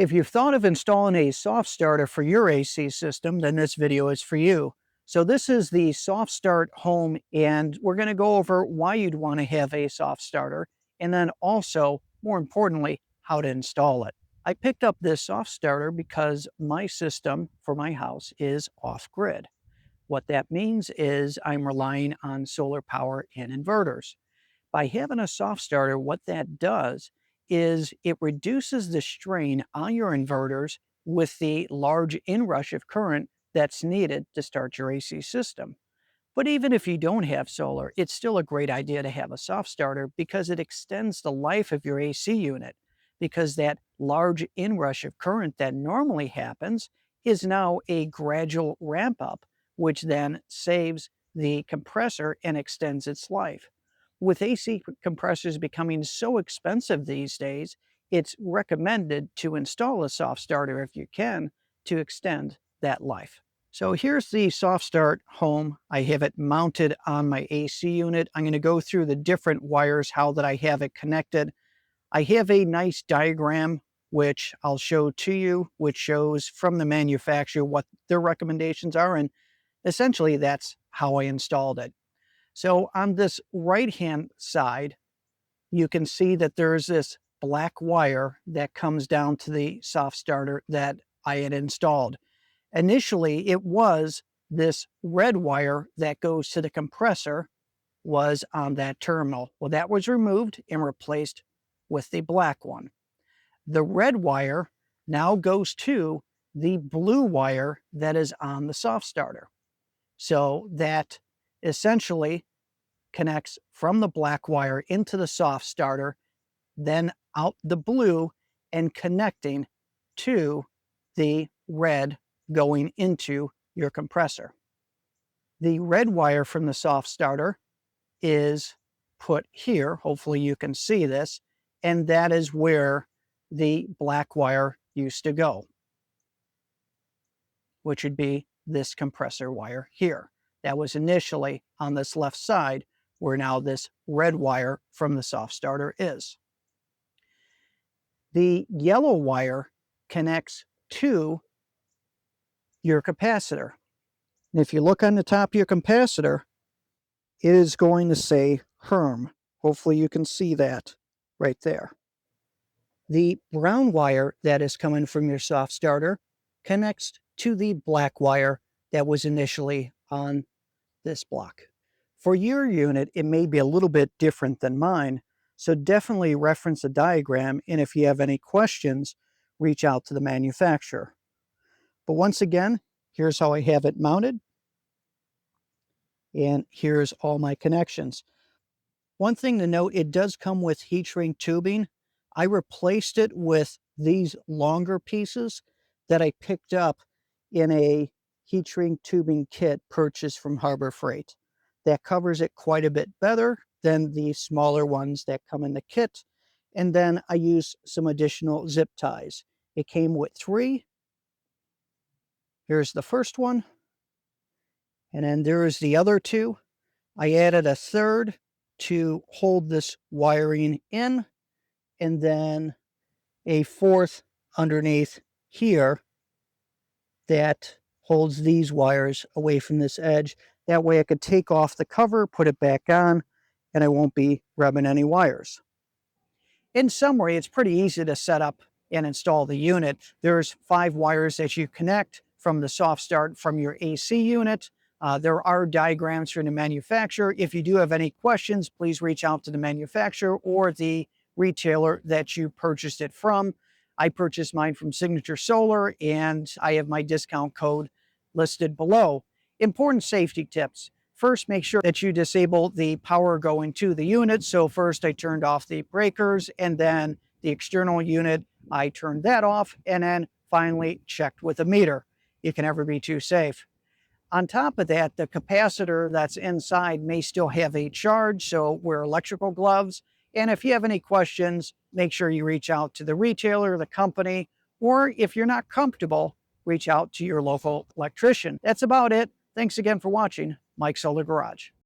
If you've thought of installing a soft starter for your AC system, then this video is for you. So this is the SoftStartHome, and we're going to go over why you'd want to have a soft starter, and then also, more importantly, how to install it. I picked up this soft starter because my system for my house is off-grid. What that means is I'm relying on solar power and inverters. By having a soft starter, what that does is it reduces the strain on your inverters with the large inrush of current that's needed to start your AC system. But even if you don't have solar, it's still a great idea to have a soft starter because it extends the life of your AC unit, because that large inrush of current that normally happens is now a gradual ramp up, which then saves the compressor and extends its life. With AC compressors becoming so expensive these days, it's recommended to install a soft starter if you can to extend that life. So here's the SoftStartHome. I have it mounted on my AC unit. I'm going to go through the different wires, how that I have it connected. I have a nice diagram which I'll show to you, which shows from the manufacturer what their recommendations are, and essentially that's how I installed it. So on this right-hand side, you can see that there's this black wire that comes down to the soft starter that I had installed. Initially, it was this red wire that goes to the compressor was on that terminal. Well, that was removed and replaced with the black one. The red wire now goes to the blue wire that is on the soft starter. So that essentially connects from the black wire into the soft starter, then out the blue and connecting to the red going into your compressor. The red wire from the soft starter is put here. Hopefully you can see this. And that is where the black wire used to go, which would be this compressor wire here. That was initially on this left side, where now this red wire from the soft starter is. The yellow wire connects to your capacitor. And if you look on the top of your capacitor, it is going to say Herm. Hopefully you can see that right there. The brown wire that is coming from your soft starter connects to the black wire that was initially on this block. For your unit, it may be a little bit different than mine, so definitely reference the diagram, and if you have any questions, reach out to the manufacturer. But once again, here's how I have it mounted, and here's all my connections. One thing to note, it does come with heat shrink tubing. I replaced it with these longer pieces that I picked up in a heat shrink tubing kit purchased from Harbor Freight. That covers it quite a bit better than the smaller ones that come in the kit. And then I used some additional zip ties. It came with 3. Here's the first one. And then there's the other 2. I added a third to hold this wiring in, and then a 4th underneath here that holds these wires away from this edge. That way I could take off the cover, put it back on, and I won't be rubbing any wires. In summary, it's pretty easy to set up and install the unit. There's 5 wires that you connect from the soft start from your AC unit. There are diagrams from the manufacturer. If you do have any questions, please reach out to the manufacturer or the retailer that you purchased it from. I purchased mine from Signature Solar, and I have my discount code listed below. Important safety tips. First, make sure that you disable the power going to the unit. So first I turned off the breakers, and then the external unit, I turned that off, and then finally checked with the meter. You can never be too safe. On top of that, the capacitor that's inside may still have a charge, so wear electrical gloves. And if you have any questions, make sure you reach out to the retailer, the company, or if you're not comfortable, reach out to your local electrician. That's about it. Thanks again for watching Mike's Solar Garage.